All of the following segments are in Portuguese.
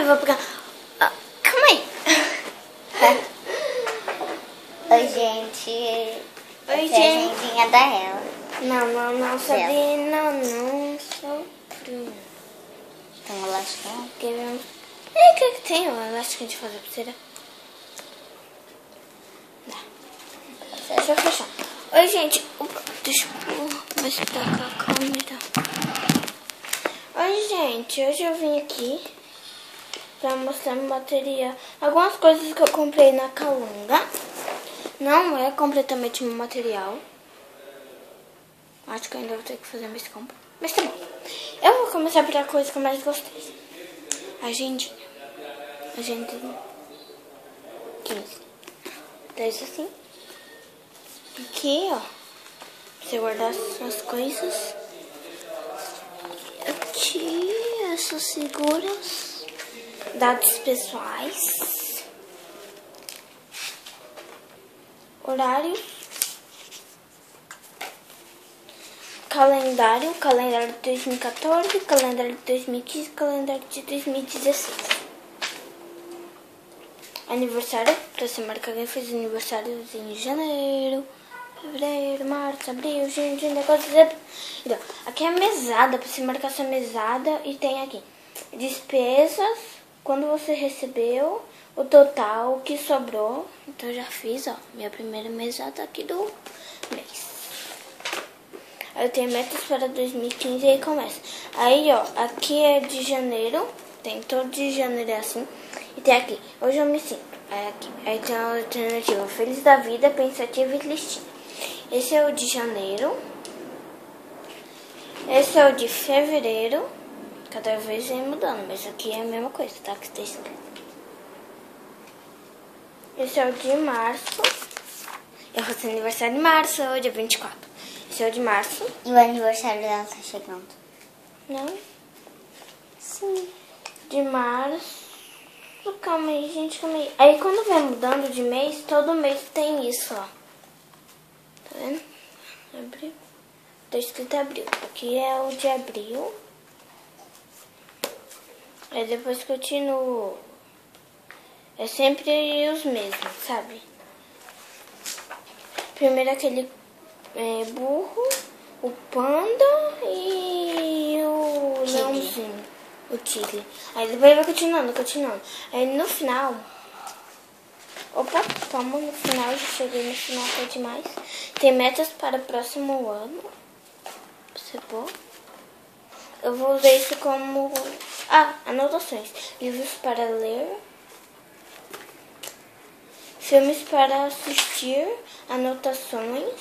vou pegar... Ah, calma aí. Oi, gente. Oi, Essa é a gente. agendinha da ela. Não, Sabrina, não, sou Bruno. Tem um elastão. Quer ver? O que tem? Eu acho que a gente faz a pulseira. Deixa eu fechar. Oi, gente. Opa, deixa eu ver se tá com a câmera. Oi, gente. Hoje eu vim aqui pra mostrar meu material. Algumas coisas que eu comprei na Calunga. Não é completamente meu material. Acho que eu ainda vou ter que fazer mais compra. Mas tá bom. Eu vou começar pela coisa que eu mais gostei. Agendinha. 15. Deixa assim. Aqui, ó. Pra você guardar suas coisas. Aqui, essas seguras. Dados pessoais. Horário. Calendário de 2014, calendário de 2015, calendário de 2016. Aniversário, pra você marcar quem fez aniversário em janeiro, fevereiro, março, abril, junho, julho, agosto, setembro. Então, aqui é a mesada, pra você marcar sua mesada. E tem aqui, despesas, quando você recebeu, o total, o que sobrou. Então, eu já fiz, ó, minha primeira mesada aqui do mês. Eu tenho metas para 2015 e aí começa. Aí, ó, aqui é de janeiro. Tem todo de janeiro é assim. E tem aqui, hoje eu me sinto. Aí aqui. Aí tem a alternativa feliz da vida, pensativa e listinha. Esse é o de janeiro. Esse é o de fevereiro. Cada vez vem mudando, mas aqui é a mesma coisa, tá? Que está escrito. Esse é o de março. Eu faço aniversário em março, dia 24. Esse é o de março. E o aniversário dela tá chegando. Não? Sim. De março. Calma aí, gente, calma aí. Aí quando vai mudando de mês, todo mês tem isso, ó. Tá vendo? Abril. Tá escrito abril. Aqui é o de abril. Aí depois continuo. É sempre os mesmos, sabe? Primeiro aquele burro, o panda e o leãozinho, o tigre. Aí depois vai continuando. Aí no final, opa, calma, no final, já cheguei no final, tá demais. Tem metas para o próximo ano. Você pôr. Eu vou usar isso como anotações. Livros para ler. Filmes para assistir, anotações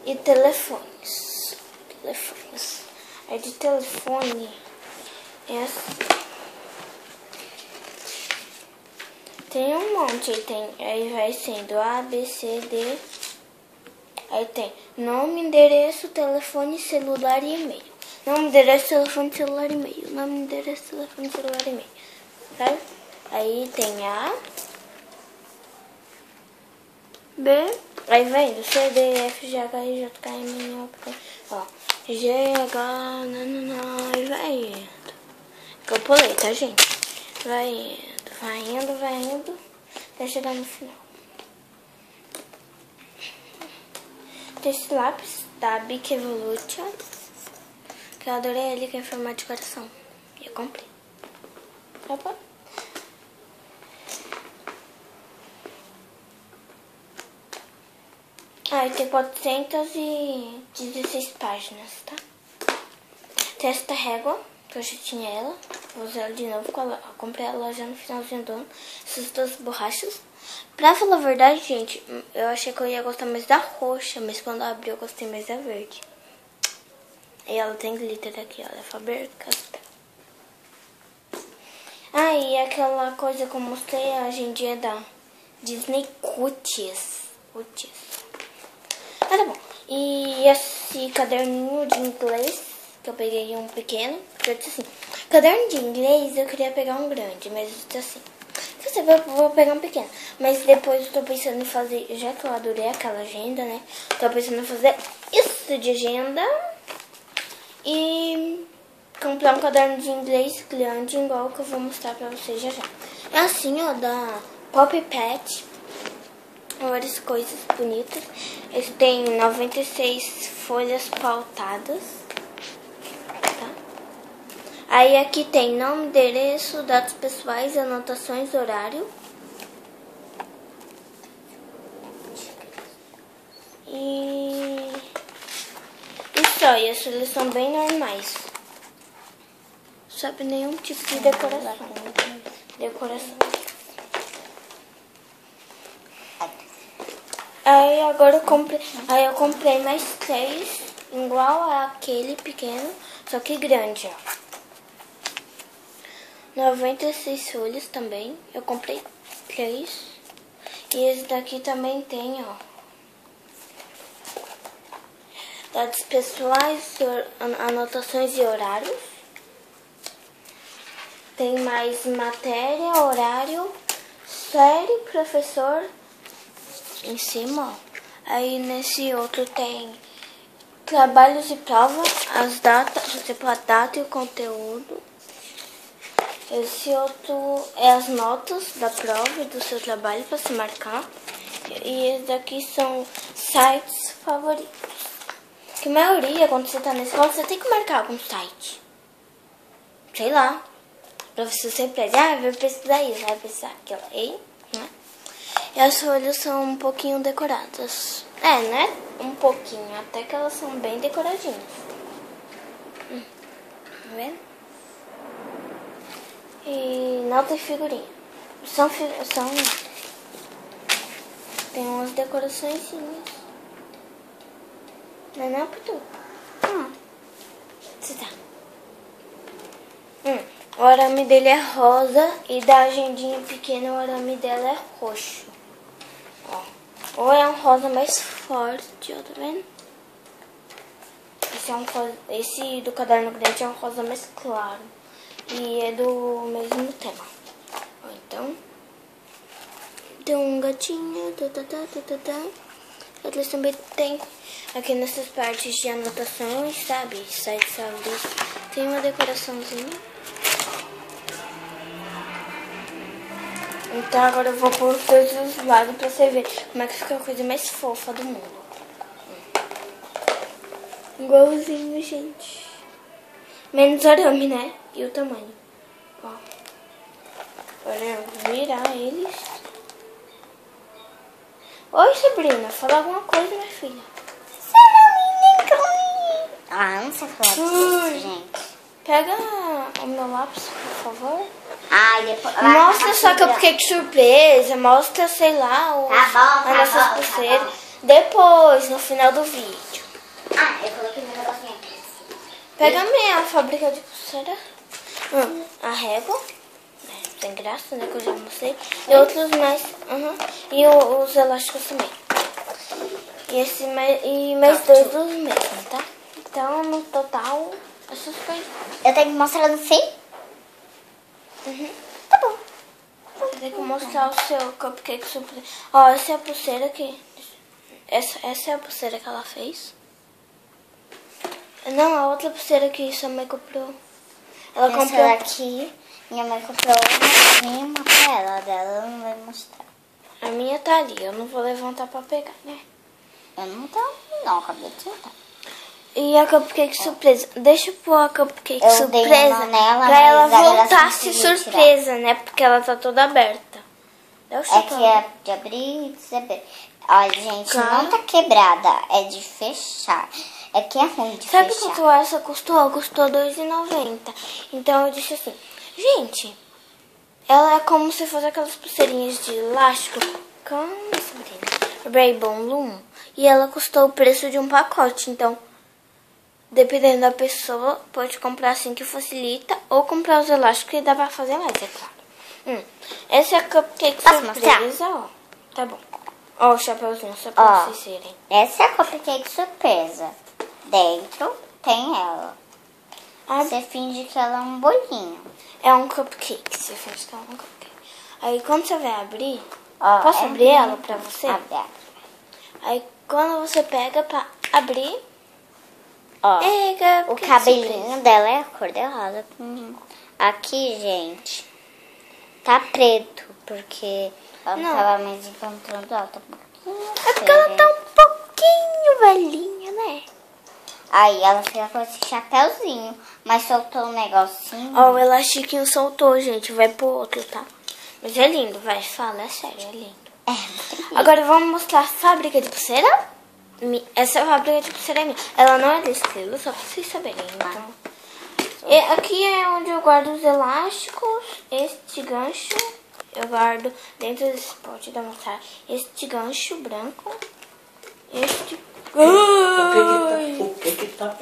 e telefones. Aí de telefone é assim. Tem um monte, aí vai sendo A, B, C, D. Aí tem nome, endereço, telefone, celular e e-mail. Nome, endereço, telefone, celular e e-mail. Nome, endereço, telefone, celular e e-mail. Sabe? Aí tem A, B, aí vai indo, C, D, F, G, H, I, J, K, M, N, O, P, ó, G, H, e vai indo. Que eu pulei, tá, gente? Vai indo, até chegar no final. Tem esse lápis da Bic Evolution, que eu adorei ele, que é em formato de coração. E eu comprei. Opa. Aí tem 416 páginas, tá? Tem esta régua, que eu já tinha ela. Vou usar ela de novo, eu comprei ela já no finalzinho do ano. Essas duas borrachas. Pra falar a verdade, gente, eu achei que eu ia gostar mais da roxa, mas quando eu abri eu gostei mais da verde. E ela tem glitter aqui, olha, Faber-Castell. E aquela coisa que eu mostrei, a agendinha da Disney Cuties. Tá bom. E esse caderninho de inglês, que eu peguei um pequeno, porque eu disse assim, caderno de inglês eu queria pegar um grande, mas eu disse assim, você vai, vou pegar um pequeno. Mas depois eu tô pensando em fazer, já que eu adorei aquela agenda, né? Tô pensando em fazer isso de agenda e comprei um caderno de inglês grande, igual que eu vou mostrar pra vocês já já. É assim, ó, da Pop Pet. Várias coisas bonitas. Eles têm 96 folhas pautadas. Tá? Aí aqui tem nome, endereço, dados pessoais, anotações, horário. E só, e as folhas são bem normais. Sabe, nenhum tipo de decoração. Aí agora eu comprei mais 3, igual àquele pequeno, só que grande, ó. 96 folhas também, eu comprei 3. E esse daqui também tem, ó. Dados pessoais, anotações e horários. Tem mais matéria, horário, série, professor. Em cima, ó. Aí nesse outro tem trabalhos e provas, as datas, você pôr a data e o conteúdo. Esse outro é as notas da prova e do seu trabalho para se marcar. E esses daqui são sites favoritos. Que a maioria, quando você tá na escola, você tem que marcar algum site. Sei lá. Pra você sempre vai pesquisar isso, vai pesquisar aquilo aí, né? E as folhas são um pouquinho decoradas. Né? Um pouquinho. Até que elas são bem decoradinhas. Tá vendo? E nota e figurinha. São tem umas decorações. Não é por tudo. Você tá. O arame dele é rosa e da agendinha pequena o arame dela é roxo. Ó. Ou é um rosa mais forte, ó, tá vendo? Esse do caderno grande é um rosa mais claro. E é do mesmo tema. Ó, então, tem um gatinho. Eles também tem aqui nessas partes de anotações, sabe? Sites favoritos. Tem uma decoraçãozinha. Então agora eu vou pôr todos os lados pra você ver como é que fica a coisa mais fofa do mundo. Igualzinho, gente. Menos arame, né? E o tamanho. Ó. Agora eu vou virar eles. Oi, Sabrina. Fala alguma coisa, minha filha. Não sei falar disso, gente. Pega o meu lápis, por favor. Depois... Mostra só cupcake surpresa. Mostra, sei lá, as nossas pulseiras. Depois, no final do vídeo. Eu coloquei meu negocinho aqui. Pega a minha fábrica de pulseira. A régua. Tem graça, né? Que eu já mostrei. E outros mais. E os elásticos também. E mais 2 dos mesmos, tá? Então, no total, essas coisas. Eu tenho que mostrar no fim? Tá bom. Você tem que mostrar o seu cupcake surpresa. Ó, essa é a pulseira que... Essa é a pulseira que ela fez. Não, a outra pulseira que sua mãe comprou. Ela Essa comprou daqui, minha mãe comprou uma pra ela. Dela eu não vou mostrar. A minha tá ali, eu não vou levantar pra pegar, né? Eu não tô... Não, acabei de sentar. E a cupcake surpresa. Deixa eu pôr a cupcake Eu surpresa dei uma nela, pra ela mas ela voltar a ser conseguiu surpresa, né? Porque ela tá toda aberta. Dá o É chapéu. que é de abrir e desabrir. Olha, gente, Claro. não tá quebrada. É de fechar. É que é ruim de Sabe fechar. quanto essa custou? Custou R$2,90. Então eu disse assim, gente, ela é como se fosse aquelas pulseirinhas de elástico. Calma, Sabrina. Rainbow Loom. E ela custou o preço de um pacote. Então, dependendo da pessoa, pode comprar assim que facilita. Ou comprar os elásticos e dá pra fazer mais, é claro. Essa é a cupcake Posso surpresa, ó. Tá bom. Ó o chapéuzinho, só pra Ó. vocês verem. Essa é a cupcake surpresa. Dentro tem ela. Ah, Você finge que ela é um bolinho. é um cupcake, você fez que é um cupcake. Aí quando você vai abrir, Ó, posso abrir ela pra você? Abre. Aí quando você pega pra abrir, Ó, Ega, o que cabelinho dela é cor-de-rosa. Aqui, gente, tá preto, porque ela Não. tava mais encontrando ela. Tá um pouquinho É porque ela tá um pouquinho velhinha, né? Aí ela fica com esse chapéuzinho, mas soltou um negocinho. Ó, o elastiquinho soltou, gente. Vai pro outro, tá? Mas é lindo, vai. Fala, é sério, é lindo. Agora vamos mostrar a fábrica de pulseira. Essa fábrica de pulseira é minha. Ela não é desse estilo, só pra vocês saberem. Então. E aqui é onde eu guardo os elásticos. Este gancho eu guardo dentro desse pote da mostrar. Este gancho branco. Este... O que que tá